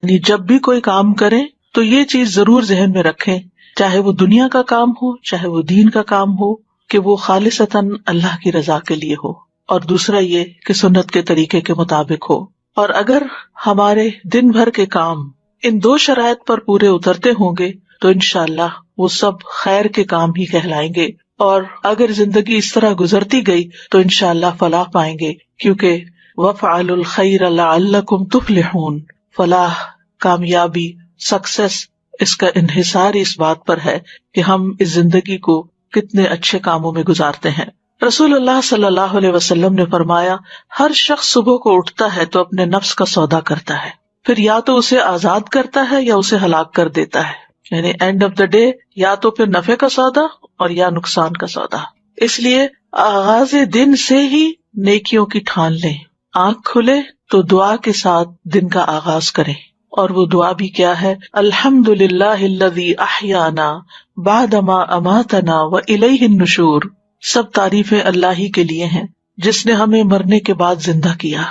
یعنی جب بھی کوئی کام کریں تو یہ چیز ضرور ذہن میں رکھیں، چاہے وہ دنیا کا کام ہو چاہے وہ دین کا کام ہو، کہ وہ خالصتاً اللہ کی رضا کے لیے ہو، اور دوسرا یہ کہ سنت کے طریقے کے مطابق ہو۔ اور اگر ہمارے دن بھر کے کام ان دو شرائط پر پورے اترتے ہوں گے تو انشاءاللہ وہ سب خیر کے کام ہی کہلائیں گے، اور اگر زندگی اس طرح گزرتی گئی تو انشاءاللہ فلاح پائیں گے، کیونکہ وَافْعَلُوا الْخَيْرَ لَعَلَّكُمْ تُفْلِحُونَ، فلاح، کامیابی، سکسیس، اس کا انحصار اس بات پر ہے کہ ہم اس زندگی کو کتنے اچھے کاموں میں گزارتے ہیں۔ رسول اللہ صلی اللہ علیہ وسلم نے فرمایا، ہر شخص صبح کو اٹھتا ہے تو اپنے نفس کا سودا کرتا ہے، پھر یا تو اسے آزاد کرتا ہے یا اسے ہلاک کر دیتا ہے، یعنی اینڈ آف دا ڈے یا تو پھر نفع کا سودا اور یا نقصان کا سودا۔ اس لیے آغاز دن سے ہی نیکیوں کی ٹھان لیں، آنکھ کھلے تو دعا کے ساتھ دن کا آغاز کریں، اور وہ دعا بھی کیا ہے؟ الحمدللہ الذی احیانا بعدما اماتنا والیہ النشور، سب تعریفیں اللہ ہی کے لیے ہیں جس نے ہمیں مرنے کے بعد زندہ کیا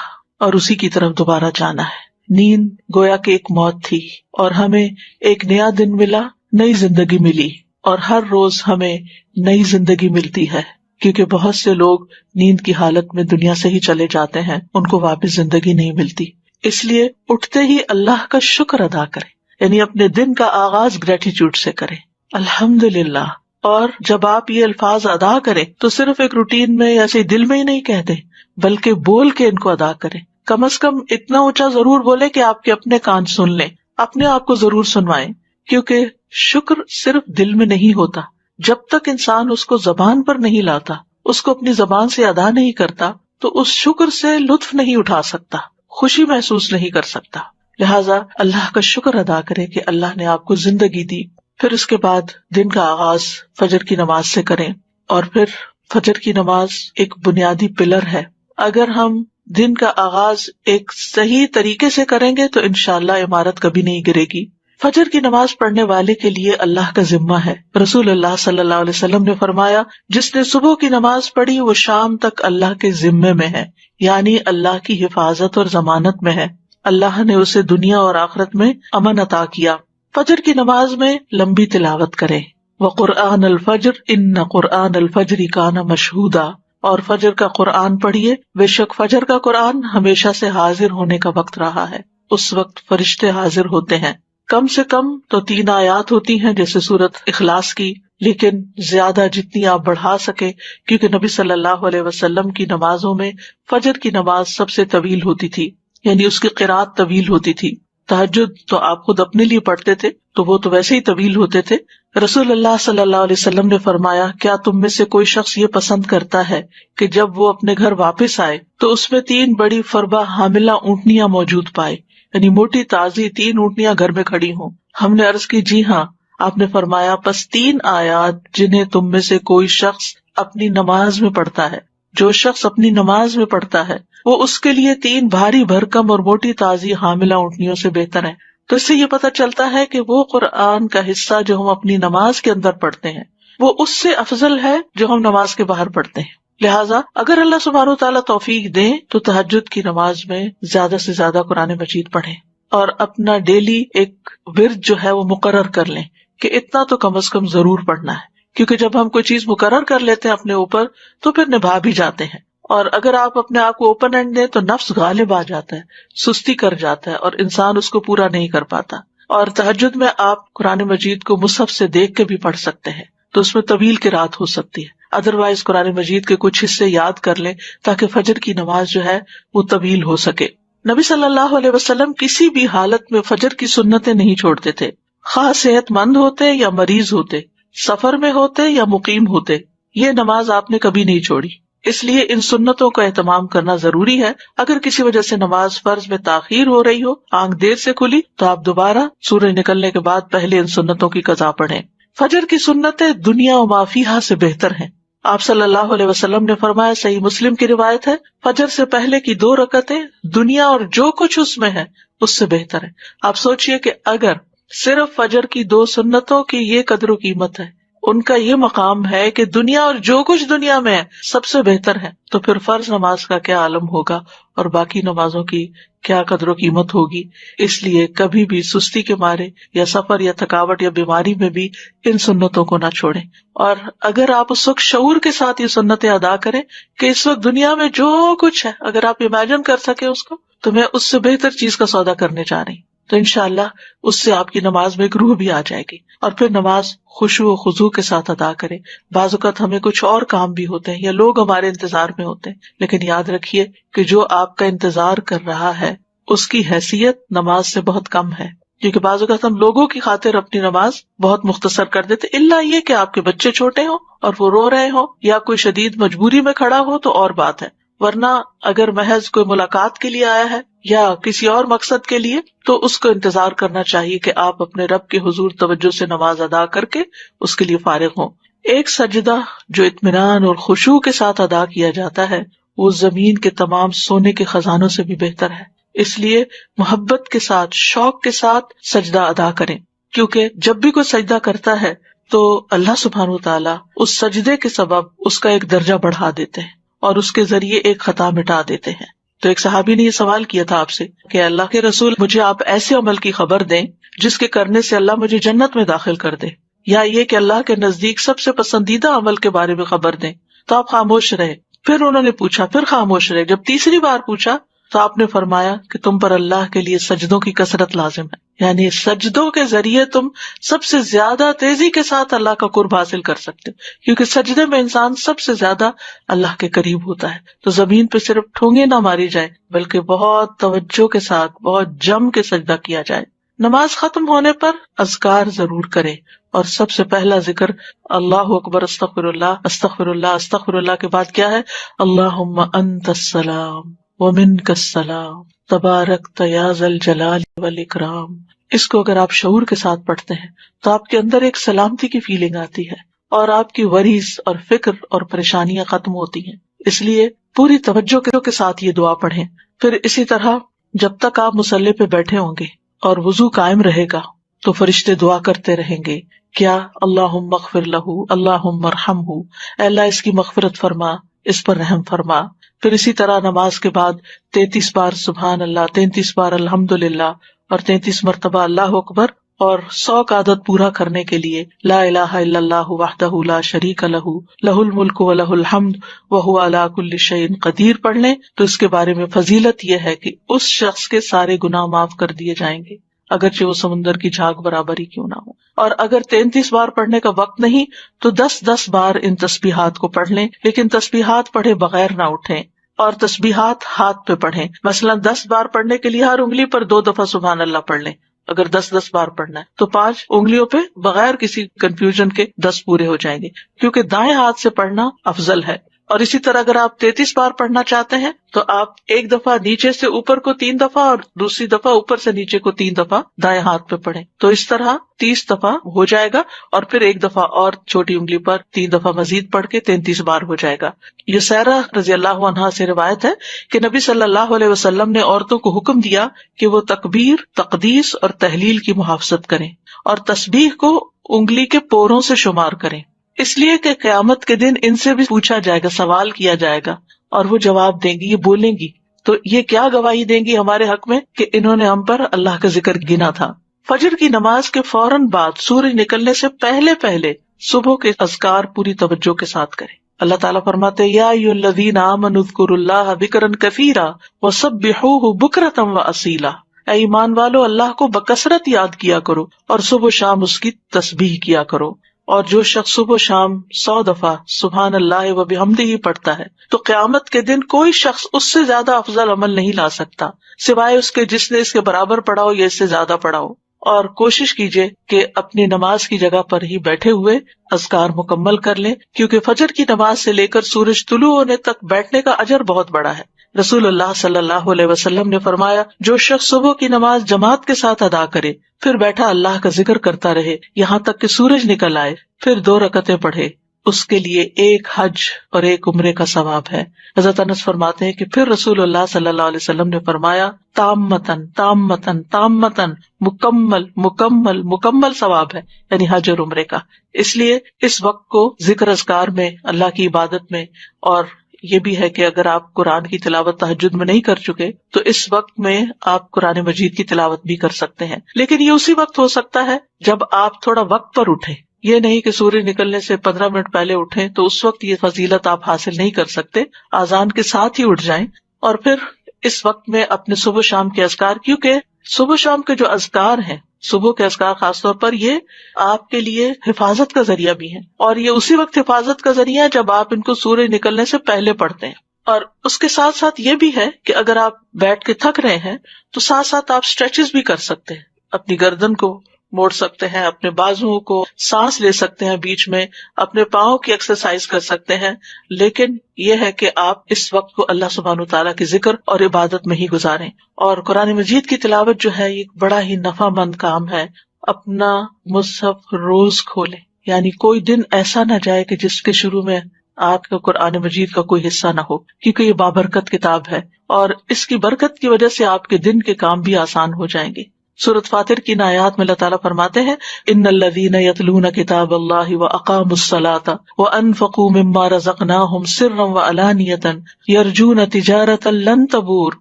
اور اسی کی طرف دوبارہ جانا ہے۔ نیند گویا کہ ایک موت تھی اور ہمیں ایک نیا دن ملا، نئی زندگی ملی، اور ہر روز ہمیں نئی زندگی ملتی ہے، کیونکہ بہت سے لوگ نیند کی حالت میں دنیا سے ہی چلے جاتے ہیں، ان کو واپس زندگی نہیں ملتی۔ اس لیے اٹھتے ہی اللہ کا شکر ادا کریں، یعنی اپنے دن کا آغاز گریٹیٹیوڈ سے کریں، الحمدللہ۔ اور جب آپ یہ الفاظ ادا کریں تو صرف ایک روٹین میں ایسے دل میں ہی نہیں کہتے، بلکہ بول کے ان کو ادا کریں۔ کم از کم اتنا اونچا ضرور بولیں کہ آپ کے اپنے کان سن لیں، اپنے آپ کو ضرور سنوائیں، کیونکہ شکر صرف دل میں نہیں ہوتا، جب تک انسان اس کو زبان پر نہیں لاتا، اس کو اپنی زبان سے ادا نہیں کرتا، تو اس شکر سے لطف نہیں اٹھا سکتا، خوشی محسوس نہیں کر سکتا۔ لہٰذا اللہ کا شکر ادا کرے کہ اللہ نے آپ کو زندگی دی۔ پھر اس کے بعد دن کا آغاز فجر کی نماز سے کریں، اور پھر فجر کی نماز ایک بنیادی پلر ہے۔ اگر ہم دن کا آغاز ایک صحیح طریقے سے کریں گے تو انشاءاللہ عمارت کبھی نہیں گرے گی۔ فجر کی نماز پڑھنے والے کے لیے اللہ کا ذمہ ہے۔ رسول اللہ صلی اللہ علیہ وسلم نے فرمایا، جس نے صبح کی نماز پڑھی وہ شام تک اللہ کے ذمے میں ہے، یعنی اللہ کی حفاظت اور ضمانت میں ہے۔ اللہ نے اسے دنیا اور آخرت میں امن عطا کیا۔ فجر کی نماز میں لمبی تلاوت کریں، وقرآن الفجر ان قرآن الفجر کان مشہودا، اور فجر کا قرآن پڑھیے، بے شک فجر کا قرآن ہمیشہ سے حاضر ہونے کا وقت رہا ہے، اس وقت فرشتے حاضر ہوتے ہیں۔ کم سے کم تو 3 آیات ہوتی ہیں جیسے سورۃ اخلاص کی، لیکن زیادہ جتنی آپ بڑھا سکے، کیونکہ نبی صلی اللہ علیہ وسلم کی نمازوں میں فجر کی نماز سب سے طویل ہوتی تھی، یعنی اس کی قرات طویل ہوتی تھی۔ تہجد تو آپ خود اپنے لیے پڑھتے تھے تو وہ تو ویسے ہی طویل ہوتے تھے۔ رسول اللہ صلی اللہ علیہ وسلم نے فرمایا، کیا تم میں سے کوئی شخص یہ پسند کرتا ہے کہ جب وہ اپنے گھر واپس آئے تو اس میں 3 بڑی فربہ حاملہ اونٹنیاں موجود پائے، یعنی موٹی تازی 3 اونٹنیاں گھر میں کھڑی ہوں؟ ہم نے عرض کی، جی ہاں۔ آپ نے فرمایا، پس 3 آیات جنہیں تم میں سے کوئی شخص اپنی نماز میں پڑھتا ہے، جو شخص اپنی نماز میں پڑھتا ہے وہ اس کے لیے 3 بھاری بھرکم اور موٹی تازی حاملہ اونٹنیوں سے بہتر ہے۔ تو اس سے یہ پتہ چلتا ہے کہ وہ قرآن کا حصہ جو ہم اپنی نماز کے اندر پڑھتے ہیں وہ اس سے افضل ہے جو ہم نماز کے باہر پڑھتے ہیں۔ لہٰذا اگر اللہ سبحانہ وتعالیٰ توفیق دیں تو تہجد کی نماز میں زیادہ سے زیادہ قرآن مجید پڑھیں، اور اپنا ڈیلی ایک ورد جو ہے وہ مقرر کر لیں کہ اتنا تو کم از کم ضرور پڑھنا ہے، کیونکہ جب ہم کوئی چیز مقرر کر لیتے ہیں اپنے اوپر تو پھر نبھا بھی جاتے ہیں۔ اور اگر آپ اپنے آپ کو اوپن اینڈ دیں تو نفس غالب آ جاتا ہے، سستی کر جاتا ہے اور انسان اس کو پورا نہیں کر پاتا۔ اور تہجد میں آپ قرآن مجید کو مصحف سے دیکھ کے بھی پڑھ سکتے ہیں، تو اس میں طویل قرات ہو سکتی ہے۔ ادروائز قرآن مجید کے کچھ حصے یاد کر لیں تاکہ فجر کی نماز جو ہے وہ طویل ہو سکے۔ نبی صلی اللہ علیہ وسلم کسی بھی حالت میں فجر کی سنتیں نہیں چھوڑتے تھے، خواہ صحت مند ہوتے یا مریض ہوتے، سفر میں ہوتے یا مقیم ہوتے، یہ نماز آپ نے کبھی نہیں چھوڑی۔ اس لیے ان سنتوں کا اہتمام کرنا ضروری ہے۔ اگر کسی وجہ سے نماز فرض میں تاخیر ہو رہی ہو، آنکھ دیر سے کھلی، تو آپ دوبارہ سورج نکلنے کے بعد پہلے ان سنتوں کی قضا پڑھیں۔ فجر کی سنتیں دنیا و ما فیہا سے بہتر ہیں۔ آپ صلی اللہ علیہ وسلم نے فرمایا، صحیح مسلم کی روایت ہے، فجر سے پہلے کی 2 رکعتیں دنیا اور جو کچھ اس میں ہے اس سے بہتر ہے۔ آپ سوچئے کہ اگر صرف فجر کی 2 سنتوں کی یہ قدر و قیمت ہے، ان کا یہ مقام ہے کہ دنیا اور جو کچھ دنیا میں ہے سب سے بہتر ہے، تو پھر فرض نماز کا کیا عالم ہوگا اور باقی نمازوں کی کیا قدر و قیمت ہوگی۔ اس لیے کبھی بھی سستی کے مارے یا سفر یا تھکاوٹ یا بیماری میں بھی ان سنتوں کو نہ چھوڑیں، اور اگر آپ اس وقت شعور کے ساتھ یہ سنتیں ادا کریں کہ اس وقت دنیا میں جو کچھ ہے اگر آپ امیجن کر سکیں اس کو، تو میں اس سے بہتر چیز کا سودا کرنے جا رہی ہوں، تو انشاءاللہ اس سے آپ کی نماز میں ایک روح بھی آ جائے گی، اور پھر نماز خشوع و خضوع کے ساتھ ادا کریں۔ بعض اوقات ہمیں کچھ اور کام بھی ہوتے ہیں یا لوگ ہمارے انتظار میں ہوتے ہیں، لیکن یاد رکھیے کہ جو آپ کا انتظار کر رہا ہے اس کی حیثیت نماز سے بہت کم ہے، کیونکہ بعض اوقات ہم لوگوں کی خاطر اپنی نماز بہت مختصر کر دیتے، الا یہ کہ آپ کے بچے چھوٹے ہوں اور وہ رو رہے ہوں یا کوئی شدید مجبوری میں کھڑا ہو تو اور بات ہے، ورنہ اگر محض کوئی ملاقات کے لیے آیا ہے یا کسی اور مقصد کے لیے تو اس کو انتظار کرنا چاہیے کہ آپ اپنے رب کے حضور توجہ سے نماز ادا کر کے اس کے لیے فارغ ہوں۔ ایک سجدہ جو اطمینان اور خشوع کے ساتھ ادا کیا جاتا ہے وہ زمین کے تمام سونے کے خزانوں سے بھی بہتر ہے، اس لیے محبت کے ساتھ شوق کے ساتھ سجدہ ادا کریں، کیونکہ جب بھی کوئی سجدہ کرتا ہے تو اللہ سبحانہ وتعالیٰ اس سجدے کے سبب اس کا ایک درجہ بڑھا دیتے ہیں اور اس کے ذریعے ایک خطا مٹا دیتے ہیں۔ تو ایک صحابی نے یہ سوال کیا تھا آپ سے کہ اللہ کے رسول مجھے آپ ایسے عمل کی خبر دیں جس کے کرنے سے اللہ مجھے جنت میں داخل کر دے، یا یہ کہ اللہ کے نزدیک سب سے پسندیدہ عمل کے بارے میں خبر دیں، تو آپ خاموش رہے۔ پھر انہوں نے پوچھا، پھر خاموش رہے۔ جب تیسری بار پوچھا تو آپ نے فرمایا کہ تم پر اللہ کے لیے سجدوں کی کثرت لازم ہے، یعنی سجدوں کے ذریعے تم سب سے زیادہ تیزی کے ساتھ اللہ کا قرب حاصل کر سکتے، کیونکہ سجدے میں انسان سب سے زیادہ اللہ کے قریب ہوتا ہے۔ تو زمین پہ صرف ٹھونگے نہ ماری جائے بلکہ بہت توجہ کے ساتھ بہت جم کے سجدہ کیا جائے۔ نماز ختم ہونے پر اذکار ضرور کرے، اور سب سے پہلا ذکر اللہ اکبر استغفر اللہ استغفر اللہ استغفر اللہ کے بعد کیا ہے؟ اللہم انت السلام ومنک السلام تبارکت یا ذا الجلال والاکرام۔ اس کو اگر آپ شعور کے ساتھ پڑھتے ہیں تو آپ کے اندر ایک سلامتی کی فیلنگ آتی ہے اور آپ کی وریز اور فکر اور پریشانیاں ختم ہوتی ہیں، اس لیے پوری توجہ کے ساتھ یہ دعا پڑھیں۔ پھر اسی طرح جب تک آپ مصلی پہ بیٹھے ہوں گے اور وضو قائم رہے گا تو فرشتے دعا کرتے رہیں گے، کیا؟ اللہم اغفر لہ، اللہم ارحمہ، اے اللہ اس کی مغفرت فرما، اس پر رحم فرما۔ پھر اسی طرح نماز کے بعد 33 بار سبحان اللہ، 33 بار الحمدللہ اور 33 مرتبہ اللہ اکبر، اور 100 کا عدد پورا کرنے کے لیے لا الہ الا اللہ وحدہ لا شریک لہ لہ الملک ولہ الحمد وہو علی کل شیء قدیر پڑھ لیں۔ تو اس کے بارے میں فضیلت یہ ہے کہ اس شخص کے سارے گناہ معاف کر دیے جائیں گے، اگرچہ وہ سمندر کی جھاگ برابر ہی کیوں نہ ہو۔ اور اگر 33 بار پڑھنے کا وقت نہیں تو 10 بار ان تسبیحات کو پڑھ لیں، لیکن تسبیحات پڑھے بغیر نہ اٹھیں، اور تسبیحات ہاتھ پہ پڑھیں۔ مثلا 10 بار پڑھنے کے لیے ہر انگلی پر 2 دفعہ سبحان اللہ پڑھ لیں۔ اگر 10 بار پڑھنا ہے تو 5 انگلیوں پہ بغیر کسی کنفیوژن کے 10 پورے ہو جائیں گے، کیونکہ دائیں ہاتھ سے پڑھنا افضل ہے۔ اور اسی طرح اگر آپ 33 بار پڑھنا چاہتے ہیں تو آپ ایک دفعہ نیچے سے اوپر کو 3 دفعہ اور دوسری دفعہ اوپر سے نیچے کو 3 دفعہ دائیں ہاتھ پہ پڑھیں، تو اس طرح 30 دفعہ ہو جائے گا، اور پھر ایک دفعہ اور چھوٹی انگلی پر 3 دفعہ مزید پڑھ کے 33 بار ہو جائے گا۔ یہ سیرہ رضی اللہ عنہا سے روایت ہے کہ نبی صلی اللہ علیہ وسلم نے عورتوں کو حکم دیا کہ وہ تکبیر، تقدیس اور تحلیل کی محافظت کریں، اور تسبیح کو انگلی کے پوروں سے شمار کریں، اس لیے کہ قیامت کے دن ان سے بھی پوچھا جائے گا، سوال کیا جائے گا، اور وہ جواب دیں گی، یہ بولیں گی، تو یہ کیا گواہی دیں گی ہمارے حق میں کہ انہوں نے ہم پر اللہ کا ذکر گنا تھا۔ فجر کی نماز کے فوراً بعد سورج نکلنے سے پہلے صبح کے اذکار پوری توجہ کے ساتھ کریں۔ اللہ تعالیٰ فرماتے ہیں یا ایھا الذین آمنوا اذکروا اللہ ذکرا کثیرا وسبحوہ بکرۃ واصیلا، اے ایمان والو اللہ کو بکثرت یاد کیا کرو اور صبح و شام اس کی تسبیح کیا کرو۔ اور جو شخص صبح و شام 100 دفعہ سبحان اللہ و بحمدہ پڑھتا ہے تو قیامت کے دن کوئی شخص اس سے زیادہ افضل عمل نہیں لا سکتا سوائے اس کے جس نے اس کے برابر پڑھا ہو یا اس سے زیادہ پڑھا ہو۔ اور کوشش کیجئے کہ اپنی نماز کی جگہ پر ہی بیٹھے ہوئے اذکار مکمل کر لیں، کیونکہ فجر کی نماز سے لے کر سورج طلوع ہونے تک بیٹھنے کا اجر بہت بڑا ہے۔ رسول اللہ صلی اللہ علیہ وسلم نے فرمایا، جو شخص صبح کی نماز جماعت کے ساتھ ادا کرے، پھر بیٹھا اللہ کا ذکر کرتا رہے یہاں تک کہ سورج نکل آئے، پھر 2 رکعتیں پڑھے اس کے لیے ایک حج اور ایک عمرے کا ثواب ہے۔ حضرت انس فرماتے ہیں کہ پھر رسول اللہ صلی اللہ علیہ وسلم نے فرمایا تامتن تامتن تامتن، مکمل مکمل مکمل ثواب ہے، یعنی حج اور عمرے کا۔ اس لیے اس وقت کو ذکر اذکار میں، اللہ کی عبادت میں، اور یہ بھی ہے کہ اگر آپ قرآن کی تلاوت تہجد میں نہیں کر چکے تو اس وقت میں آپ قرآن مجید کی تلاوت بھی کر سکتے ہیں، لیکن یہ اسی وقت ہو سکتا ہے جب آپ تھوڑا وقت پر اٹھیں۔ یہ نہیں کہ سورج نکلنے سے 15 منٹ پہلے اٹھیں تو اس وقت یہ فضیلت آپ حاصل نہیں کر سکتے، آذان کے ساتھ ہی اٹھ جائیں اور پھر اس وقت میں اپنے صبح شام کے اذکار، کیونکہ صبح شام کے جو اذکار ہیں، صبح کے اذکار خاص طور پر، یہ آپ کے لیے حفاظت کا ذریعہ بھی ہیں، اور یہ اسی وقت حفاظت کا ذریعہ ہے جب آپ ان کو سورج نکلنے سے پہلے پڑھتے ہیں۔ اور اس کے ساتھ ساتھ یہ بھی ہے کہ اگر آپ بیٹھ کے تھک رہے ہیں تو ساتھ ساتھ آپ اسٹریچز بھی کر سکتے ہیں، اپنی گردن کو موڑ سکتے ہیں، اپنے بازوؤں کو سانس لے سکتے ہیں بیچ میں، اپنے پاؤں کی ایکسرسائز کر سکتے ہیں، لیکن یہ ہے کہ آپ اس وقت کو اللہ سبحانہ وتعالیٰ کے ذکر اور عبادت میں ہی گزاریں۔ اور قرآن مجید کی تلاوت جو ہے یہ بڑا ہی نفع مند کام ہے۔ اپنا مصحف روز کھولیں، یعنی کوئی دن ایسا نہ جائے کہ جس کے شروع میں آپ کا قرآن مجید کا کوئی حصہ نہ ہو، کیونکہ یہ بابرکت کتاب ہے اور اس کی برکت کی وجہ سے آپ کے دن کے کام بھی آسان ہو جائیں گے۔ سورۃ فاطر کی آیات میں اللہ تعالیٰ فرماتے ہیں ان الذین یتلون کتاب اللہ واقاموا الصلاۃ وانفقوا مما رزقناہم سرا وعلانیۃ یرجون تجارۃ لن تبور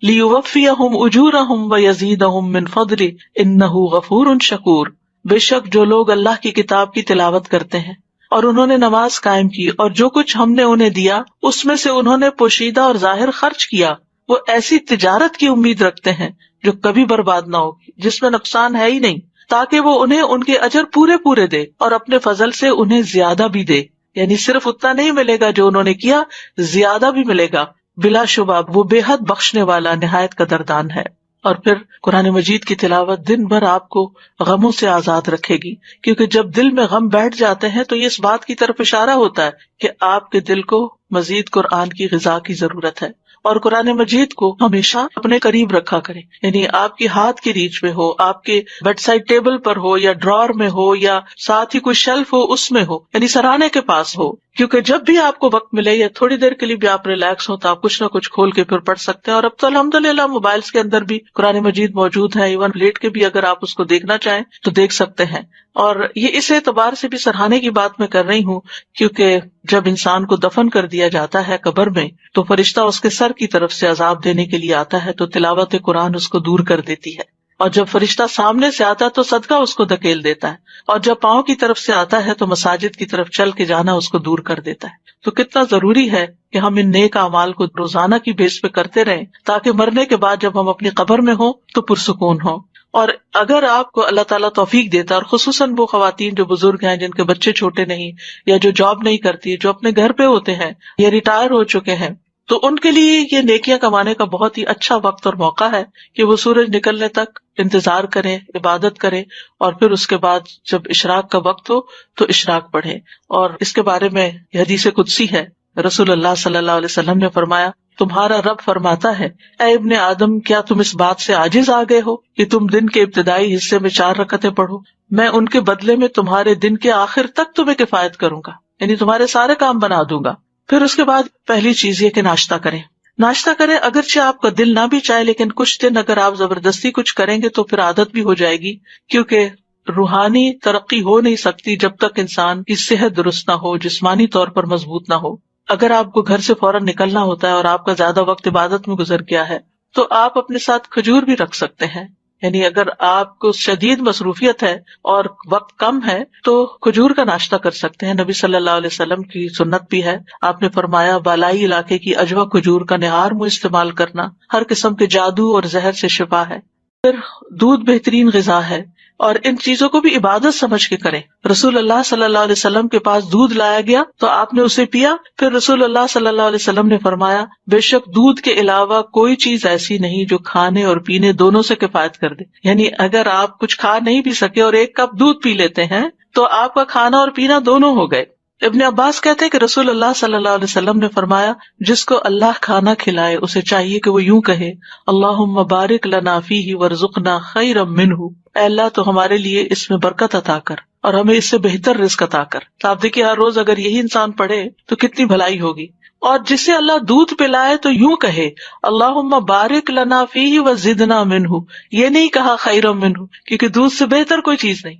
لیوفیہم اجورہم ویزیدہم من فضلہ انہ غفور شکور۔ بے شک جو لوگ اللہ کی کتاب کی تلاوت کرتے ہیں اور انہوں نے نماز قائم کی اور جو کچھ ہم نے انہیں دیا اس میں سے انہوں نے پوشیدہ اور ظاہر خرچ کیا، وہ ایسی تجارت کی امید رکھتے ہیں جو کبھی برباد نہ ہوگی، جس میں نقصان ہے ہی نہیں، تاکہ وہ انہیں ان کے اجر پورے پورے دے اور اپنے فضل سے انہیں زیادہ بھی دے، یعنی صرف اتنا نہیں ملے گا جو انہوں نے کیا، زیادہ بھی ملے گا، بلا شبہ وہ بے حد بخشنے والا نہایت قدردان ہے۔ اور پھر قرآن مجید کی تلاوت دن بھر آپ کو غموں سے آزاد رکھے گی، کیونکہ جب دل میں غم بیٹھ جاتے ہیں تو یہ اس بات کی طرف اشارہ ہوتا ہے کہ آپ کے دل کو مزید قرآن کی غذا کی ضرورت ہے۔ اور قرآن مجید کو ہمیشہ اپنے قریب رکھا کریں، یعنی آپ کی ہاتھ کی ریچ میں ہو، آپ کے بیڈ سائڈ ٹیبل پر ہو یا ڈرار میں ہو یا ساتھ ہی کوئی شیلف ہو اس میں ہو، یعنی سراہنے کے پاس ہو، کیونکہ جب بھی آپ کو وقت ملے یا تھوڑی دیر کے لیے بھی آپ ریلیکس ہو تو آپ کچھ نہ کچھ کھول کے پھر پڑھ سکتے ہیں۔ اور اب تو الحمدللہ موبائلز کے اندر بھی قرآن مجید موجود ہے، ایون لیٹ کے بھی اگر آپ اس کو دیکھنا چاہیں تو دیکھ سکتے ہیں۔ اور یہ اس اعتبار سے بھی سراہنے کی بات میں کر رہی ہوں کیونکہ جب انسان کو دفن کر دیا جاتا ہے قبر میں تو فرشتہ اس کے سر کی طرف سے عذاب دینے کے لیے آتا ہے تو تلاوت قرآن اس کو دور کر دیتی ہے، اور جب فرشتہ سامنے سے آتا ہے تو صدقہ اس کو دھکیل دیتا ہے، اور جب پاؤں کی طرف سے آتا ہے تو مساجد کی طرف چل کے جانا اس کو دور کر دیتا ہے۔ تو کتنا ضروری ہے کہ ہم ان نیک اعمال کو روزانہ کی بیس پہ کرتے رہیں تاکہ مرنے کے بعد جب ہم اپنی قبر میں ہوں تو پرسکون ہوں۔ اور اگر آپ کو اللہ تعالیٰ توفیق دیتا ہے، اور خصوصاً وہ خواتین جو بزرگ ہیں، جن کے بچے چھوٹے نہیں یا جو جاب نہیں کرتی، جو اپنے گھر پہ ہوتے ہیں یا ریٹائر ہو چکے ہیں، تو ان کے لیے یہ نیکیاں کمانے کا بہت ہی اچھا وقت اور موقع ہے کہ وہ سورج نکلنے تک انتظار کریں، عبادت کریں، اور پھر اس کے بعد جب اشراق کا وقت ہو تو اشراق پڑھیں۔ اور اس کے بارے میں حدیث قدسی ہے، رسول اللہ صلی اللہ علیہ وسلم نے فرمایا تمہارا رب فرماتا ہے اے ابن آدم کیا تم اس بات سے عاجز آ گئے ہو کہ تم دن کے ابتدائی حصے میں 4 رکعتیں پڑھو، میں ان کے بدلے میں تمہارے دن کے آخر تک تمہیں کفایت کروں گا، یعنی تمہارے سارے کام بنا دوں گا۔ پھر اس کے بعد پہلی چیز یہ کہ ناشتہ کریں، ناشتہ کریں، اگرچہ آپ کا دل نہ بھی چاہے لیکن کچھ دن اگر آپ زبردستی کچھ کریں گے تو پھر عادت بھی ہو جائے گی، کیونکہ روحانی ترقی ہو نہیں سکتی جب تک انسان کی صحت درست نہ ہو، جسمانی طور پر مضبوط نہ ہو۔ اگر آپ کو گھر سے فوراً نکلنا ہوتا ہے اور آپ کا زیادہ وقت عبادت میں گزر گیا ہے تو آپ اپنے ساتھ کھجور بھی رکھ سکتے ہیں، یعنی اگر آپ کو شدید مصروفیت ہے اور وقت کم ہے تو کھجور کا ناشتہ کر سکتے ہیں۔ نبی صلی اللہ علیہ وسلم کی سنت بھی ہے، آپ نے فرمایا بالائی علاقے کی اجوا کھجور کا نہار منہ استعمال کرنا ہر قسم کے جادو اور زہر سے شفا ہے۔ پھر دودھ بہترین غذا ہے اور ان چیزوں کو بھی عبادت سمجھ کے کریں۔ رسول اللہ صلی اللہ علیہ وسلم کے پاس دودھ لایا گیا تو آپ نے اسے پیا، پھر رسول اللہ صلی اللہ علیہ وسلم نے فرمایا بے شک دودھ کے علاوہ کوئی چیز ایسی نہیں جو کھانے اور پینے دونوں سے کفایت کر دے، یعنی اگر آپ کچھ کھا نہیں پی سکے اور 1 کپ دودھ پی لیتے ہیں تو آپ کا کھانا اور پینا دونوں ہو گئے۔ ابن عباس کہتے ہیں کہ رسول اللہ صلی اللہ علیہ وسلم نے فرمایا جس کو اللہ کھانا کھلائے اسے چاہیے کہ وہ یوں کہے اللہم بارک لنا فیہ وارزقنا خیرا منہ، اے اللہ تو ہمارے لیے اس میں برکت عطا کر اور ہمیں اس سے بہتر رزق عطا کر. تو آپ دیکھیے ہر روز اگر یہی انسان پڑھے تو کتنی بھلائی ہوگی. اور جسے اللہ دودھ پلائے تو یوں کہے اللہم بارک لنا فیہ وزدنا منہ، یہ نہیں کہا خیرا منہ، کیونکہ دودھ سے بہتر کوئی چیز نہیں.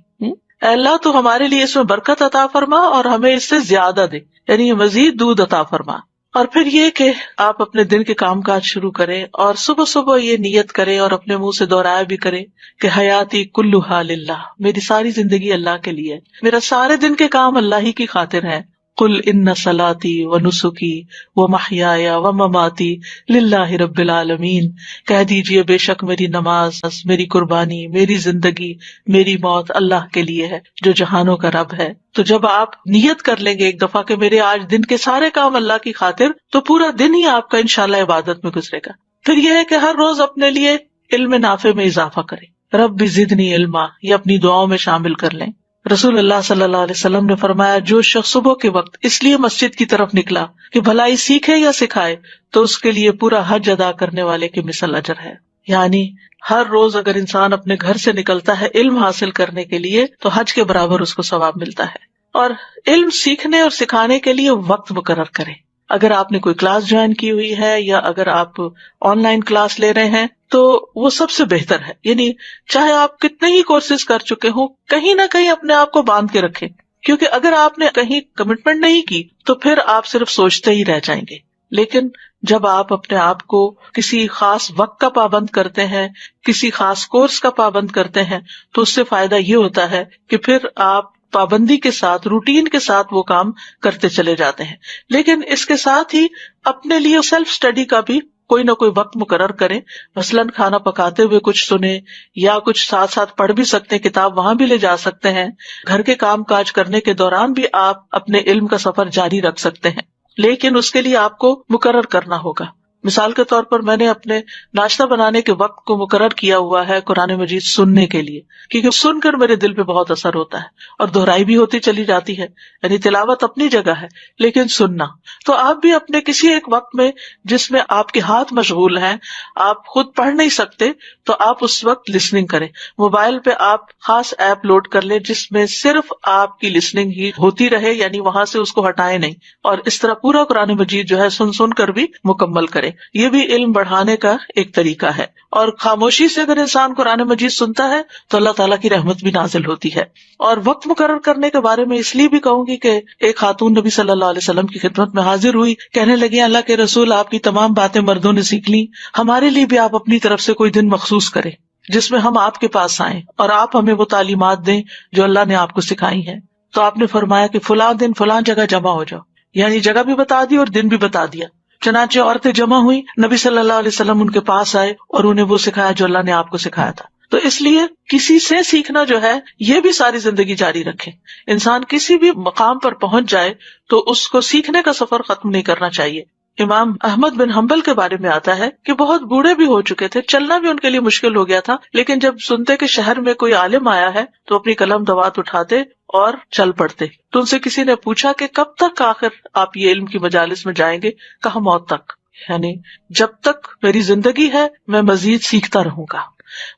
اے اللہ تو ہمارے لیے اس میں برکت عطا فرما اور ہمیں اس سے زیادہ دے، یعنی مزید دودھ عطا فرما. اور پھر یہ کہ آپ اپنے دن کے کام کاج شروع کریں اور صبح صبح یہ نیت کریں اور اپنے منہ سے دہرایا بھی کریں کہ حیاتی کلھا للہ، میری ساری زندگی اللہ کے لیے، میرا سارے دن کے کام اللہ ہی کی خاطر ہے. قل ان صلاتی و نسکی و محیایا و مماتی للہ رب العالمین، کہہ دیجئے بے شک میری نماز، میری قربانی، میری زندگی، میری موت اللہ کے لیے ہے جو جہانوں کا رب ہے. تو جب آپ نیت کر لیں گے ایک دفعہ کہ میرے آج دن کے سارے کام اللہ کی خاطر، تو پورا دن ہی آپ کا انشاءاللہ عبادت میں گزرے گا. پھر یہ ہے کہ ہر روز اپنے لیے علم نافع میں اضافہ کریں. رب زدنی علما یہ اپنی دعاؤں میں شامل کر لیں. رسول اللہ صلی اللہ علیہ وسلم نے فرمایا جو شخص صبح کے وقت اس لیے مسجد کی طرف نکلا کہ بھلائی سیکھے یا سکھائے تو اس کے لیے پورا حج ادا کرنے والے کی مثل اجر ہے. یعنی ہر روز اگر انسان اپنے گھر سے نکلتا ہے علم حاصل کرنے کے لیے تو حج کے برابر اس کو ثواب ملتا ہے. اور علم سیکھنے اور سکھانے کے لیے وقت مقرر کریں. اگر آپ نے کوئی کلاس جوائن کی ہوئی ہے یا اگر آپ آن لائن کلاس لے رہے ہیں تو وہ سب سے بہتر ہے. یعنی چاہے آپ کتنے ہی کورسز کر چکے ہوں، کہیں نہ کہیں اپنے آپ کو باندھ کے رکھیں، کیونکہ اگر آپ نے کہیں کمٹمنٹ نہیں کی تو پھر آپ صرف سوچتے ہی رہ جائیں گے. لیکن جب آپ اپنے آپ کو کسی خاص وقت کا پابند کرتے ہیں، کسی خاص کورس کا پابند کرتے ہیں، تو اس سے فائدہ یہ ہوتا ہے کہ پھر آپ پابندی کے ساتھ، روٹین کے ساتھ وہ کام کرتے چلے جاتے ہیں. لیکن اس کے ساتھ ہی اپنے لیے سیلف اسٹڈی کا بھی کوئی نہ کوئی وقت مقرر کریں. مثلاً کھانا پکاتے ہوئے کچھ سنیں یا کچھ ساتھ ساتھ پڑھ بھی سکتے ہیں، کتاب وہاں بھی لے جا سکتے ہیں. گھر کے کام کاج کرنے کے دوران بھی آپ اپنے علم کا سفر جاری رکھ سکتے ہیں، لیکن اس کے لیے آپ کو مقرر کرنا ہوگا. مثال کے طور پر میں نے اپنے ناشتہ بنانے کے وقت کو مقرر کیا ہوا ہے قرآن مجید سننے کے لیے، کیونکہ سن کر میرے دل پہ بہت اثر ہوتا ہے اور دہرائی بھی ہوتی چلی جاتی ہے. یعنی تلاوت اپنی جگہ ہے لیکن سننا. تو آپ بھی اپنے کسی ایک وقت میں جس میں آپ کے ہاتھ مشغول ہیں، آپ خود پڑھ نہیں سکتے، تو آپ اس وقت لسننگ کریں. موبائل پہ آپ خاص ایپ لوڈ کر لیں جس میں صرف آپ کی لسننگ ہی ہوتی رہے، یعنی وہاں سے اس کو ہٹائیں نہیں، اور اس طرح پورا قرآن مجید جو ہے سن کر بھی مکمل کریں. یہ بھی علم بڑھانے کا ایک طریقہ ہے. اور خاموشی سے اگر انسان قرآن مجید سنتا ہے تو اللہ تعالیٰ کی رحمت بھی نازل ہوتی ہے. اور وقت مقرر کرنے کے بارے میں اس لیے بھی کہوں گی کہ ایک خاتون نبی صلی اللہ علیہ وسلم کی خدمت میں حاضر ہوئی، کہنے لگی اللہ کے رسول آپ کی تمام باتیں مردوں نے سیکھ لی، ہمارے لیے بھی آپ اپنی طرف سے کوئی دن مخصوص کریں جس میں ہم آپ کے پاس آئیں اور آپ ہمیں وہ تعلیمات دیں جو اللہ نے آپ کو سکھائی ہیں. تو آپ نے فرمایا کہ فلاں دن فلاں جگہ جمع ہو جاؤ، یعنی جگہ بھی بتا دی اور دن بھی بتا دیا. چنانچہ عورتیں جمع ہوئی، نبی صلی اللہ علیہ وسلم ان کے پاس آئے اور انہیں وہ سکھایا جو اللہ نے آپ کو سکھایا تھا. تو اس لیے کسی سے سیکھنا جو ہے یہ بھی ساری زندگی جاری رکھے. انسان کسی بھی مقام پر پہنچ جائے تو اس کو سیکھنے کا سفر ختم نہیں کرنا چاہیے. امام احمد بن حنبل کے بارے میں آتا ہے کہ بہت بوڑھے بھی ہو چکے تھے، چلنا بھی ان کے لیے مشکل ہو گیا تھا، لیکن جب سنتے کہ شہر میں کوئی عالم آیا ہے تو اپنی قلم دوات اٹھاتے اور چل پڑتے. تو ان سے کسی نے پوچھا کہ کب تک آخر آپ یہ علم کی مجالس میں جائیں گے؟ کہا موت تک، یعنی جب تک میری زندگی ہے میں مزید سیکھتا رہوں گا.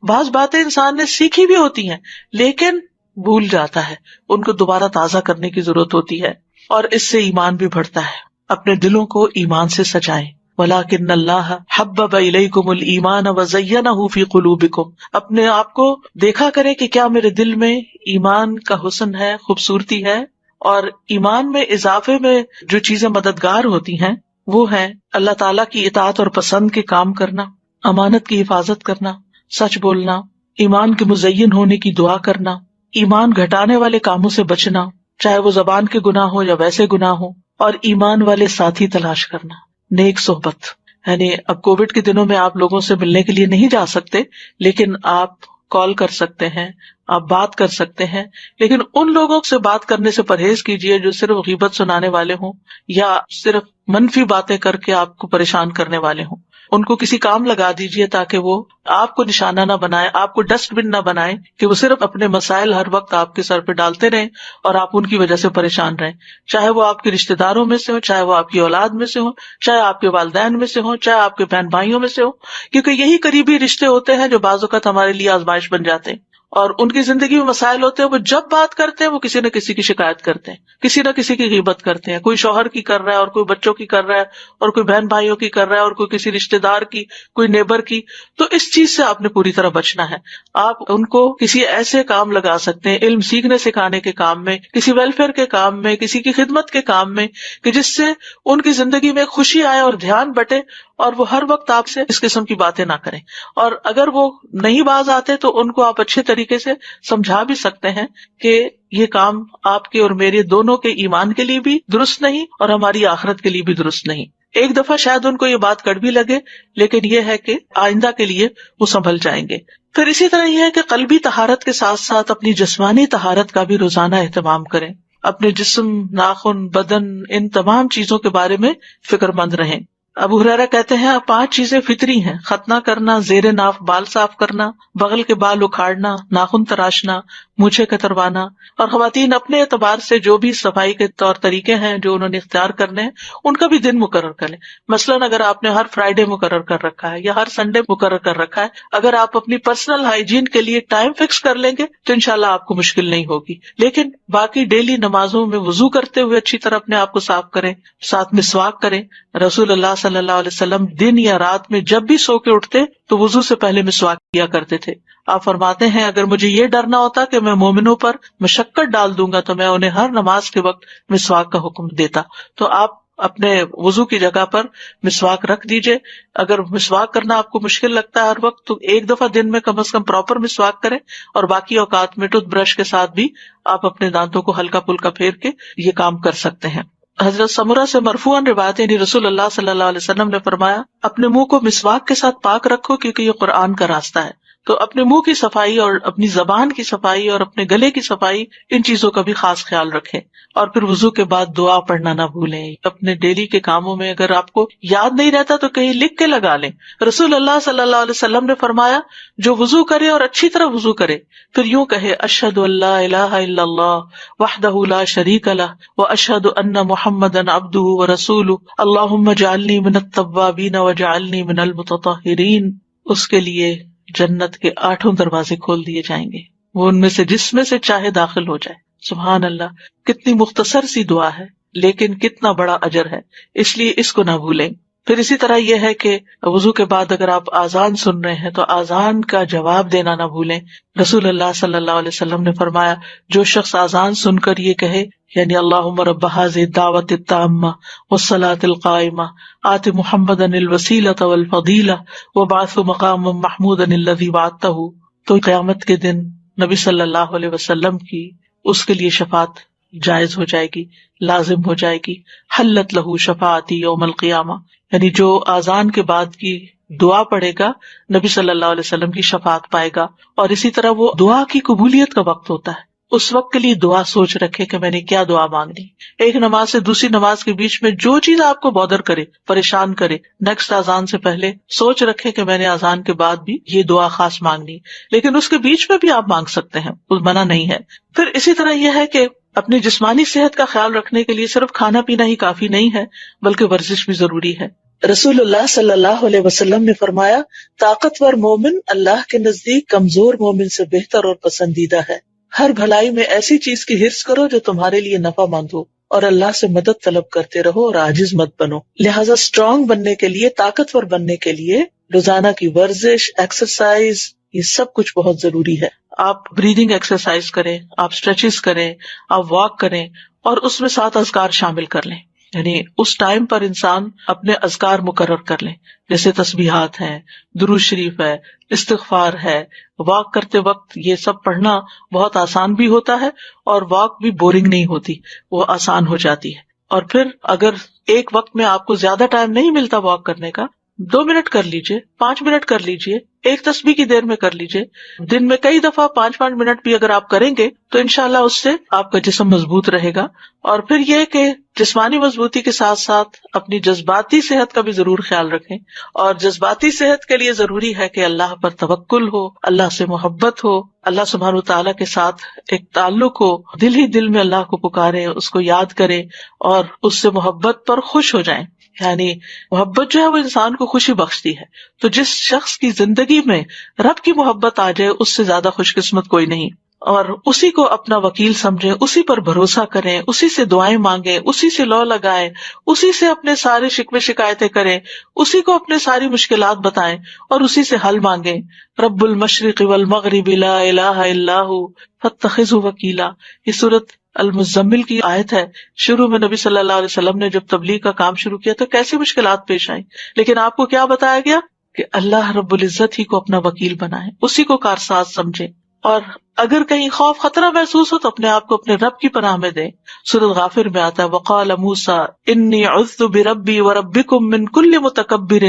بعض باتیں انسان نے سیکھی بھی ہوتی ہیں لیکن بھول جاتا ہے، ان کو دوبارہ تازہ کرنے کی ضرورت ہوتی ہے، اور اس سے ایمان بھی بڑھتا ہے. اپنے دلوں کو ایمان سے سجائیں. وَلَٰكِنَّ اللَّهَ حَبَّبَ إِلَيْكُمُ الْإِيمَانَ وَزَيَّنَهُ فِي قُلُوبِكُمْ. اپنے آپ کو دیکھا کریں کہ کیا میرے دل میں ایمان کا حسن ہے، خوبصورتی ہے. اور ایمان میں اضافے میں جو چیزیں مددگار ہوتی ہیں وہ ہیں اللہ تعالیٰ کی اطاعت اور پسند کے کام کرنا، امانت کی حفاظت کرنا، سچ بولنا، ایمان کے مزین ہونے کی دعا کرنا، ایمان گھٹانے والے کاموں سے بچنا، چاہے وہ زبان کے گناہ ہو یا ویسے گناہ ہو، اور ایمان والے ساتھی تلاش کرنا، نیک صحبت. یعنی اب کووڈ کے دنوں میں آپ لوگوں سے ملنے کے لیے نہیں جا سکتے، لیکن آپ کال کر سکتے ہیں، آپ بات کر سکتے ہیں، لیکن ان لوگوں سے بات کرنے سے پرہیز کیجیے جو صرف غیبت سنانے والے ہوں یا صرف منفی باتیں کر کے آپ کو پریشان کرنے والے ہوں. ان کو کسی کام لگا دیجیے تاکہ وہ آپ کو نشانہ نہ بنائے، آپ کو ڈسٹ بن نہ بنائے کہ وہ صرف اپنے مسائل ہر وقت آپ کے سر پہ ڈالتے رہیں اور آپ ان کی وجہ سے پریشان رہیں، چاہے وہ آپ کے رشتے داروں میں سے ہو، چاہے وہ آپ کی اولاد میں سے ہو، چاہے آپ کے والدین میں سے ہو، چاہے آپ کے بہن بھائیوں میں سے ہو، کیونکہ یہی قریبی رشتے ہوتے ہیں جو بعض اوقات ہمارے لیے آزمائش بن جاتے ہیں. اور ان کی زندگی میں مسائل ہوتے ہیں، وہ جب بات کرتے ہیں وہ کسی نہ کسی کی شکایت کرتے ہیں، کسی نہ کسی کی غیبت کرتے ہیں، کوئی شوہر کی کر رہا ہے اور کوئی بچوں کی کر رہا ہے اور کوئی بہن بھائیوں کی کر رہا ہے اور کوئی کسی رشتے دار کی، کوئی نیبر کی. تو اس چیز سے آپ نے پوری طرح بچنا ہے. آپ ان کو کسی ایسے کام لگا سکتے ہیں، علم سیکھنے سکھانے کے کام میں، کسی ویلفیئر کے کام میں، کسی کی خدمت کے کام میں، کہ جس سے ان کی زندگی میں خوشی آئے اور دھیان بٹے اور وہ ہر وقت آپ سے اس قسم کی باتیں نہ کریں. اور اگر وہ نہیں باز آتے تو ان کو آپ اچھے طریقے سے سمجھا بھی سکتے ہیں کہ یہ کام آپ کے اور میرے دونوں کے ایمان کے لیے بھی درست نہیں اور ہماری آخرت کے لیے بھی درست نہیں. ایک دفعہ شاید ان کو یہ بات کڑوی لگے، لیکن یہ ہے کہ آئندہ کے لیے وہ سنبھل جائیں گے. پھر اسی طرح یہ ہے کہ قلبی طہارت کے ساتھ ساتھ اپنی جسمانی طہارت کا بھی روزانہ اہتمام کریں. اپنے جسم، ناخن، بدن، ان تمام چیزوں کے بارے میں فکر مند رہیں. ابو ہریرہ کہتے ہیں 5 چیزیں فطری ہیں: ختنہ کرنا، زیر ناف بال صاف کرنا، بغل کے بال اکھاڑنا، ناخن تراشنا، مونچھیں کتروانا. اور خواتین اپنے اعتبار سے جو بھی صفائی کے طور طریقے ہیں جو انہوں نے اختیار کرنے ہیں ان کا بھی دن مقرر کر لیں. مثلاً اگر آپ نے ہر فرائیڈے مقرر کر رکھا ہے یا ہر سنڈے مقرر کر رکھا ہے، اگر آپ اپنی پرسنل ہائیجین کے لیے ٹائم فکس کر لیں گے تو انشاءاللہ آپ کو مشکل نہیں ہوگی. لیکن باقی ڈیلی نمازوں میں وضو کرتے ہوئے اچھی طرح اپنے آپ کو صاف کریں، ساتھ مسواک کریں. رسول اللہ صلی اللہ علیہ وسلم دن یا رات میں جب بھی سو کے اٹھتے تو وضو سے پہلے مسواک کیا کرتے تھے. آپ فرماتے ہیں اگر مجھے یہ ڈر نہ ہوتا کہ میں مومنوں پر مشقت ڈال دوں گا تو میں انہیں ہر نماز کے وقت مسواک کا حکم دیتا. تو آپ اپنے وضو کی جگہ پر مسواک رکھ دیجئے. اگر مسواک کرنا آپ کو مشکل لگتا ہے ہر وقت تو ایک دفعہ دن میں کم از کم پراپر مسواک کریں، اور باقی اوقات میں ٹوتھ برش کے ساتھ بھی آپ اپنے دانتوں کو ہلکا پھلکا پھیر کے یہ کام کر سکتے ہیں. حضرت سمرہ سے مرفوعاً روایت ہے، رسول اللہ صلی اللہ علیہ وسلم نے فرمایا اپنے منہ کو مسواک کے ساتھ پاک رکھو کیونکہ یہ قرآن کا راستہ ہے. تو اپنے منہ کی صفائی اور اپنی زبان کی صفائی اور اپنے گلے کی صفائی، ان چیزوں کا بھی خاص خیال رکھیں. اور پھر وضو کے بعد دعا پڑھنا نہ بھولیں. اپنے ڈیلی کے کاموں میں اگر آپ کو یاد نہیں رہتا تو کہیں لکھ کے لگا لیں. رسول اللہ صلی اللہ علیہ وسلم نے فرمایا جو وضو کرے اور اچھی طرح وضو کرے پھر یوں کہے اشہد ان لا الہ الا اللہ وحدہ لا شریک لہ واشہد ان محمدا عبدہ ورسولہ اللہم اجعلنی من التوابین واجعلنی من المتطہرین، اس کے لیے جنت کے 8 دروازے کھول دیے جائیں گے، وہ ان میں سے جس میں سے چاہے داخل ہو جائے. سبحان اللہ، کتنی مختصر سی دعا ہے لیکن کتنا بڑا اجر ہے، اس لیے اس کو نہ بھولیں. پھر اسی طرح یہ ہے کہ وضو کے بعد اگر آپ اذان سن رہے ہیں تو اذان کا جواب دینا نہ بھولیں. رسول اللہ صلی اللہ علیہ وسلم نے فرمایا جو شخص اذان سن کر یہ کہے یعنی اللہم رب هذه الدعوة التامة والصلاة القائمة آت محمدا الوسیلة والفضیلة وبعثه مقاما محمودا الذی وعدته، تو قیامت کے دن نبی صلی اللہ علیہ وسلم کی اس کے لیے شفاعت جائز ہو جائے گی، لازم ہو جائے گی. حلت لہ شفاعتی یوم القیامہ، یعنی جو اذان کے بعد کی دعا پڑھے گا نبی صلی اللہ علیہ وسلم کی شفاعت پائے گا. اور اسی طرح وہ دعا کی قبولیت کا وقت ہوتا ہے، اس وقت کے لیے دعا سوچ رکھے کہ میں نے کیا دعا مانگنی. ایک نماز سے دوسری نماز کے بیچ میں جو چیز آپ کو بودر کرے، پریشان کرے، نیکسٹ اذان سے پہلے سوچ رکھے کہ میں نے اذان کے بعد بھی یہ دعا خاص مانگنی، لیکن اس کے بیچ میں بھی آپ مانگ سکتے ہیں، اس منع نہیں ہے. پھر اسی طرح یہ ہے کہ اپنی جسمانی صحت کا خیال رکھنے کے لیے صرف کھانا پینا ہی کافی نہیں ہے بلکہ ورزش بھی ضروری ہے. رسول اللہ صلی اللہ علیہ وسلم نے فرمایا طاقتور مومن اللہ کے نزدیک کمزور مومن سے بہتر اور پسندیدہ ہے. ہر بھلائی میں ایسی چیز کی حرص کرو جو تمہارے لیے نفع مند ہو، اور اللہ سے مدد طلب کرتے رہو اور عاجز مت بنو. لہٰذا اسٹرانگ بننے کے لیے، طاقتور بننے کے لیے روزانہ کی ورزش، ایکسرسائز، یہ سب کچھ بہت ضروری ہے. آپ بریدنگ ایکسرسائز کریں، آپ اسٹریچز کریں، آپ واک کریں، اور اس میں 7 اذکار شامل کر لیں. یعنی اس ٹائم پر انسان اپنے اذکار مقرر کر لیں، جیسے تسبیحات ہیں، درود شریف ہے، استغفار ہے. واک کرتے وقت یہ سب پڑھنا بہت آسان بھی ہوتا ہے اور واک بھی بورنگ نہیں ہوتی، وہ آسان ہو جاتی ہے. اور پھر اگر ایک وقت میں آپ کو زیادہ ٹائم نہیں ملتا واک کرنے کا، 2 منٹ کر لیجئے، 5 منٹ کر لیجئے، ایک تسبیح کی دیر میں کر لیجئے. دن میں کئی دفعہ 5-5 منٹ بھی اگر آپ کریں گے تو انشاءاللہ اس سے آپ کا جسم مضبوط رہے گا. اور پھر یہ کہ جسمانی مضبوطی کے ساتھ ساتھ اپنی جذباتی صحت کا بھی ضرور خیال رکھیں. اور جذباتی صحت کے لیے ضروری ہے کہ اللہ پر توکل ہو، اللہ سے محبت ہو، اللہ سبحانہ وتعالیٰ کے ساتھ ایک تعلق ہو، دل ہی دل میں اللہ کو پکارے، اس کو یاد کریں اور اس سے محبت پر خوش ہو جائیں. یعنی محبت جو ہے وہ انسان کو خوشی بخشتی ہے. تو جس شخص کی زندگی میں رب کی محبت آ جائے اس سے زیادہ خوش قسمت کوئی نہیں. اور اسی کو اپنا وکیل سمجھیں، اسی پر بھروسہ کریں، اسی سے دعائیں مانگیں، اسی سے لو لگائیں، اسی سے اپنے سارے شکوے شکایتیں کریں، اسی کو اپنے ساری مشکلات بتائیں اور اسی سے حل مانگیں. رب المشرق والمغرب لا الہ الا ہو فاتخذہ وکیلا. یہ سورۃ المزمل کی آیت ہے. شروع میں نبی صلی اللہ علیہ وسلم نے جب تبلیغ کا کام شروع کیا تو کیسی مشکلات پیش آئیں، لیکن آپ کو کیا بتایا گیا کہ اللہ رب العزت ہی کو اپنا وکیل بنائیں، اسی کو کارساز سمجھیں. اور اگر کہیں خوف خطرہ محسوس ہو تو اپنے آپ کو اپنے رب کی پناہ میں دیں. سورۃ غافر میں آتا ہے وقال موسیٰ انی عذت بربی وربکم من کل متکبر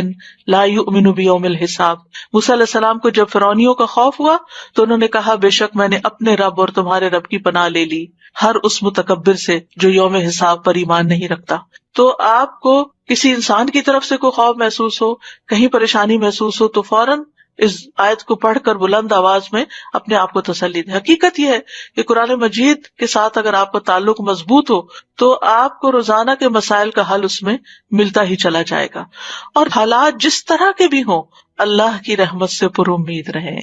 لا یؤمن بیوم الحساب. موسیٰ علیہ السلام کو جب فرعونیوں کا خوف ہوا تو انہوں نے کہا بے شک میں نے اپنے رب اور تمہارے رب کی پناہ لے لی، ہر اس متکبر سے جو یوم حساب پر ایمان نہیں رکھتا. تو آپ کو کسی انسان کی طرف سے کوئی خوف محسوس ہو، کہیں پریشانی محسوس ہو تو فوراً اس آیت کو پڑھ کر بلند آواز میں اپنے آپ کو تسلی دے. حقیقت یہ ہے کہ قرآن مجید کے ساتھ اگر آپ کا تعلق مضبوط ہو تو آپ کو روزانہ کے مسائل کا حل اس میں ملتا ہی چلا جائے گا. اور حالات جس طرح کے بھی ہوں اللہ کی رحمت سے پر امید رہیں.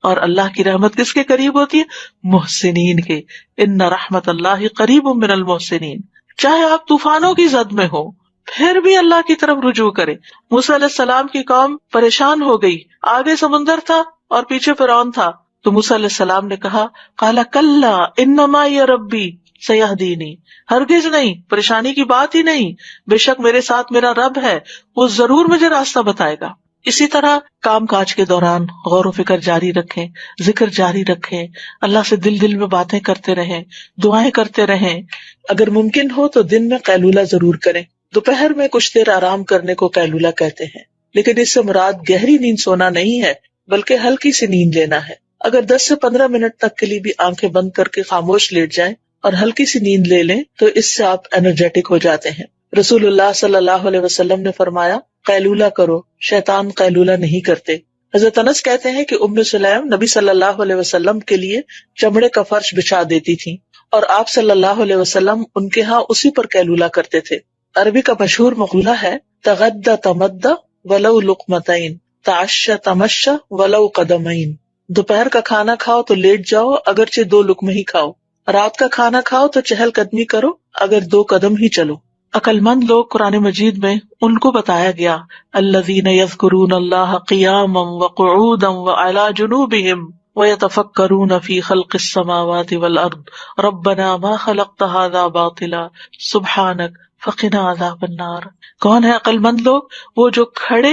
اور اللہ کی رحمت کس کے قریب ہوتی ہے؟ محسنین کے. ان رحمت اللہ قریب من المحسنین. چاہے آپ طوفانوں کی زد میں ہو پھر بھی اللہ کی طرف رجوع کرے. موسیٰ علیہ السلام کی قوم پریشان ہو گئی، آگے سمندر تھا اور پیچھے فرعون تھا، تو موسیٰ علیہ السلام نے کہا قال کلا ان معی ربی سیہدینی. ہرگز نہیں، پریشانی کی بات ہی نہیں، بے شک میرے ساتھ میرا رب ہے، وہ ضرور مجھے راستہ بتائے گا. اسی طرح کام کاج کے دوران غور و فکر جاری رکھیں، ذکر جاری رکھیں، اللہ سے دل دل میں باتیں کرتے رہیں، دعائیں کرتے رہیں. اگر ممکن ہو تو دن میں قیلولہ ضرور کریں. دوپہر میں کچھ دیر آرام کرنے کو قیلولہ کہتے ہیں، لیکن اس سے مراد گہری نیند سونا نہیں ہے بلکہ ہلکی سی نیند لینا ہے. اگر 10 سے 15 منٹ تک کے لیے بھی آنکھیں بند کر کے خاموش لیٹ جائیں اور ہلکی سی نیند لے لیں تو اس سے آپ انرجیٹک ہو جاتے ہیں. رسول اللہ صلی اللہ علیہ وسلم نے فرمایا قیلولہ کرو، شیطان قیلولہ نہیں کرتے. حضرت انس کہتے ہیں کہ ام سلیم نبی صلی اللہ علیہ وسلم کے لیے چمڑے کا فرش بچھا دیتی تھی اور آپ صلی اللہ علیہ وسلم ان کے ہاں اسی پر قیلولہ کرتے تھے. عربی کا مشہور مقولہ ہے تغدى تمدى ولو لقمتين تعشى تمشى ولو قدمين. دوپہر کا کھانا کھاؤ تو لیٹ جاؤ اگرچہ 2 لقمے ہی کھاؤ، رات کا کھانا کھاؤ تو چہل قدمی کرو اگر 2 قدم ہی چلو. عقل مند لوگ قرآن مجید میں ان کو بتایا گیا الذین یذکرون اللہ قیاما وقعودا وعلی جنوبہم ویتفکرون فی خلق السماوات والارض ربنا ما خلقت ھذا باطلا سبحانک فقنا عذاب النار. کون ہے عقل مند لوگ؟ وہ جو کھڑے،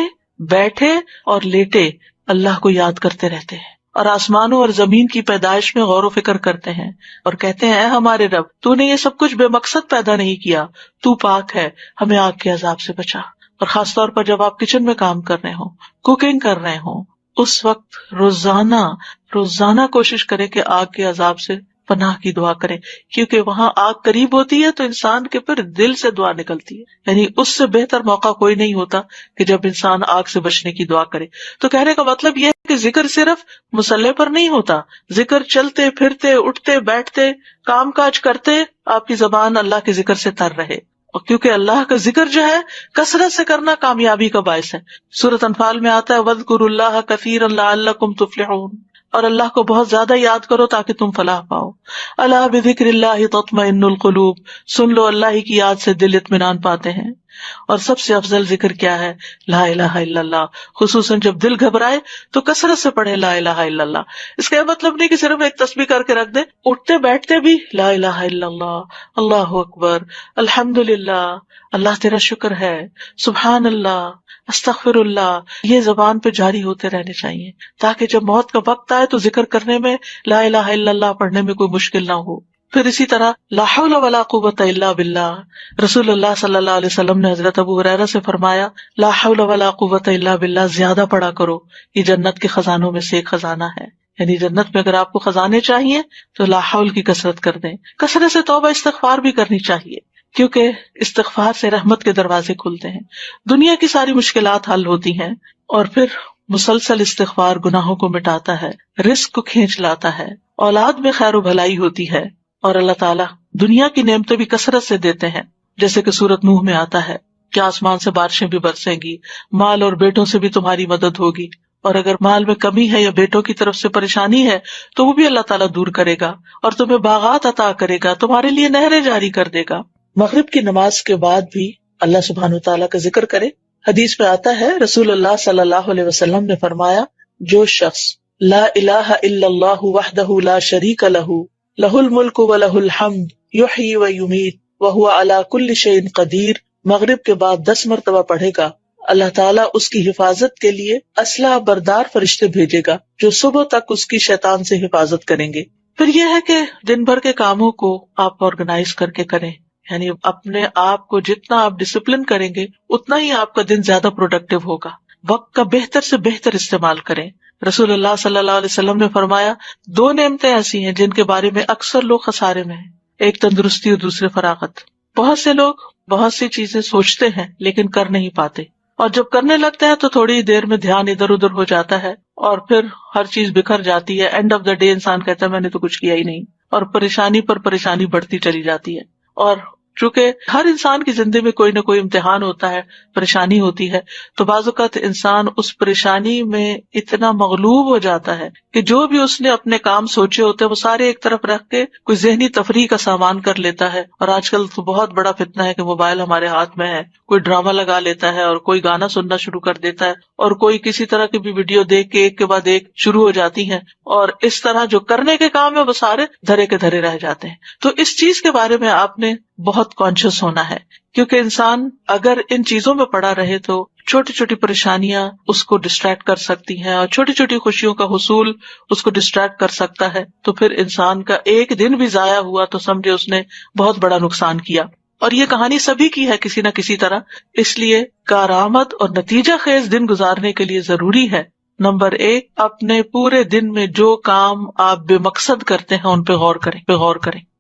بیٹھے اور لیٹے اللہ کو یاد کرتے رہتے ہیں اور آسمانوں اور زمین کی پیدائش میں غور و فکر کرتے ہیں اور کہتے ہیں اے ہمارے رب، تو نے یہ سب کچھ بے مقصد پیدا نہیں کیا، تو پاک ہے، ہمیں آگ کے عذاب سے بچا. اور خاص طور پر جب آپ کچن میں کام کر رہے ہوں، کوکنگ کر رہے ہوں، اس وقت روزانہ کوشش کریں کہ آگ کے عذاب سے پناہ کی دعا کریں، کیونکہ وہاں آگ قریب ہوتی ہے تو انسان کے پھر دل سے دعا نکلتی ہے. یعنی اس سے بہتر موقع کوئی نہیں ہوتا کہ جب انسان آگ سے بچنے کی دعا کرے. تو کہنے کا مطلب یہ ہے کہ ذکر صرف مصلے پر نہیں ہوتا، ذکر چلتے پھرتے، اٹھتے بیٹھتے، کام کاج کرتے آپ کی زبان اللہ کے ذکر سے تر رہے. اور کیونکہ اللہ کا ذکر جو ہے کثرت سے کرنا کامیابی کا باعث ہے. سورۃ انفال میں آتا ہے وَاذْكُرُوا اللَّهَ كَثِيرًا لَعَلَّكُمْ تُفْلِحُونَ. اور اللہ کو بہت زیادہ یاد کرو تاکہ تم فلاح پاؤ. الا بذکر اللہ تطمئن القلوب. سن لو اللہ ہی کی یاد سے دل اطمینان پاتے ہیں. اور سب سے افضل ذکر کیا ہے؟ لا الہ الا اللہ. خصوصاً جب دل گھبرائے تو کثرت سے پڑھے لا الہ الا اللہ. اس کا مطلب نہیں کہ صرف ایک تسبیح کر کے رکھ دے، اٹھتے بیٹھتے بھی لا الہ الا اللہ، اللہ اکبر، الحمدللہ، اللہ تیرا شکر ہے، سبحان اللہ، استغفر اللہ، یہ زبان پہ جاری ہوتے رہنے چاہیے تاکہ جب موت کا وقت آئے تو ذکر کرنے میں، لا الہ الا اللہ پڑھنے میں کوئی مشکل نہ ہو. پھر اسی طرح لا حول ولا قوت الا باللہ. رسول اللہ صلی اللہ علیہ وسلم نے حضرت ابو ہریرہ سے فرمایا لا حول ولا قوت الا باللہ زیادہ پڑھا کرو، یہ جنت کے خزانوں میں سے ایک خزانہ ہے. یعنی جنت میں اگر آپ کو خزانے چاہیے تو لا حول کی کثرت کر دیں. کثرت سے توبہ استغفار بھی کرنی چاہیے کیونکہ استغفار سے رحمت کے دروازے کھلتے ہیں، دنیا کی ساری مشکلات حل ہوتی ہیں. اور پھر مسلسل استغفار گناہوں کو مٹاتا ہے، رزق کو کھینچ لاتا ہے، اولاد میں خیر و بھلائی ہوتی ہے، اور اللہ تعالیٰ دنیا کی نعمتیں بھی کثرت سے دیتے ہیں. جیسے کہ سورۃ نوح میں آتا ہے کہ آسمان سے بارشیں بھی برسیں گی، مال اور بیٹوں سے بھی تمہاری مدد ہوگی، اور اگر مال میں کمی ہے یا بیٹوں کی طرف سے پریشانی ہے تو وہ بھی اللہ تعالیٰ دور کرے گا، اور تمہیں باغات عطا کرے گا، تمہارے لیے نہریں جاری کر دے گا۔ مغرب کی نماز کے بعد بھی اللہ سبحانہ وتعالیٰ کا ذکر کرے۔ حدیث میں آتا ہے، رسول اللہ صلی اللہ علیہ وسلم نے فرمایا، جو شخص لا الہ الا اللہ وحدہ لا شریک لہ لہ الملک ولہ الحمد یحیی ویمیت وہو علی کل شیء قدیر مغرب کے بعد 10 مرتبہ پڑھے گا، اللہ تعالیٰ اس کی حفاظت کے لیے اسلحہ بردار فرشتے بھیجے گا جو صبح تک اس کی شیطان سے حفاظت کریں گے۔ پھر یہ ہے کہ دن بھر کے کاموں کو آپ آرگنائز کر کے کریں، یعنی اپنے آپ کو جتنا آپ ڈسپلن کریں گے اتنا ہی آپ کا دن زیادہ پروڈکٹیو ہوگا۔ وقت کا بہتر سے بہتر استعمال کریں۔ رسول اللہ صلی اللہ علیہ وسلم نے فرمایا، 2 نعمتیں ایسی ہیں جن کے بارے میں اکثر لوگ خسارے میں ہیں، ایک تندرستی اور دوسرے فراغت۔ بہت سے لوگ بہت سی چیزیں سوچتے ہیں لیکن کر نہیں پاتے، اور جب کرنے لگتے ہیں تو تھوڑی دیر میں دھیان ادھر ادھر ہو جاتا ہے اور پھر ہر چیز بکھر جاتی ہے۔ اینڈ آف دا ڈے انسان کہتا ہے میں نے تو کچھ کیا ہی نہیں، اور پریشانی پر پریشانی بڑھتی چلی جاتی ہے۔ اور چونکہ ہر انسان کی زندگی میں کوئی نہ کوئی امتحان ہوتا ہے، پریشانی ہوتی ہے، تو بعض اوقات انسان اس پریشانی میں اتنا مغلوب ہو جاتا ہے کہ جو بھی اس نے اپنے کام سوچے ہوتے ہیں وہ سارے ایک طرف رکھ کے کوئی ذہنی تفریح کا سامان کر لیتا ہے۔ اور آج کل تو بہت بڑا فتنہ ہے کہ موبائل ہمارے ہاتھ میں ہے، کوئی ڈرامہ لگا لیتا ہے اور کوئی گانا سننا شروع کر دیتا ہے، اور کوئی کسی طرح کی بھی ویڈیو دیکھ کے ایک کے بعد ایک شروع ہو جاتی ہیں، اور اس طرح جو کرنے کے کام ہے وہ سارے دھرے کے دھرے رہ جاتے ہیں۔ تو اس چیز کے بارے میں آپ نے بہت کانشیس ہونا ہے، کیونکہ انسان اگر ان چیزوں میں پڑا رہے تو چھوٹی چھوٹی پریشانیاں اس کو ڈسٹریکٹ کر سکتی ہیں، اور چھوٹی چھوٹی خوشیوں کا حصول اس کو ڈسٹریکٹ کر سکتا ہے، تو پھر انسان کا ایک دن بھی ضائع ہوا تو سمجھے اس نے بہت بڑا نقصان کیا۔ اور یہ کہانی سبھی کی ہے کسی نہ کسی طرح، اس لیے کارآمد اور نتیجہ خیز دن گزارنے کے لیے ضروری ہے، نمبر 1، اپنے پورے دن میں جو کام آپ بے مقصد کرتے ہیں ان پہ غور کریں،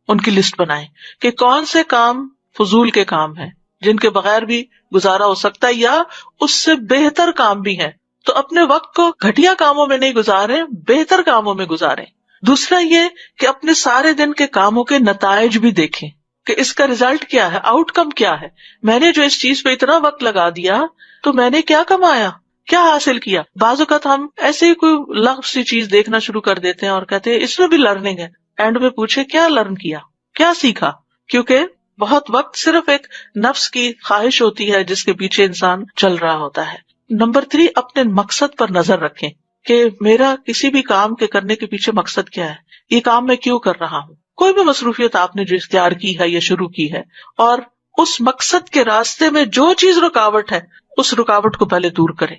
ان کی لسٹ بنائیں کہ کون سے کام فضول کے کام ہیں جن کے بغیر بھی گزارا ہو سکتا ہے یا اس سے بہتر کام بھی ہیں، تو اپنے وقت کو گھٹیا کاموں میں نہیں گزاریں، بہتر کاموں میں گزاریں۔ دوسرا یہ کہ اپنے سارے دن کے کاموں کے نتائج بھی دیکھیں کہ اس کا ریزلٹ کیا ہے، آؤٹ کم کیا ہے، میں نے جو اس چیز پہ اتنا وقت لگا دیا تو میں نے کیا کمایا، کیا حاصل کیا۔ بعض اوقات ہم ایسے ہی کوئی لغو سی چیز دیکھنا شروع کر دیتے ہیں اور کہتے ہیں اس میں بھی لرننگ ہے، اینڈ میں پوچھے کیا لرن کیا، کیا سیکھا، کیونکہ بہت وقت صرف ایک نفس کی خواہش ہوتی ہے جس کے پیچھے انسان چل رہا ہوتا ہے۔ نمبر 3، اپنے مقصد پر نظر رکھیں کہ میرا کسی بھی کام کے کرنے کے پیچھے مقصد کیا ہے، یہ کام میں کیوں کر رہا ہوں۔ کوئی بھی مصروفیت آپ نے جو اختیار کی ہے یا شروع کی ہے، اور اس مقصد کے راستے میں جو چیز رکاوٹ ہے اس رکاوٹ کو پہلے دور کریں۔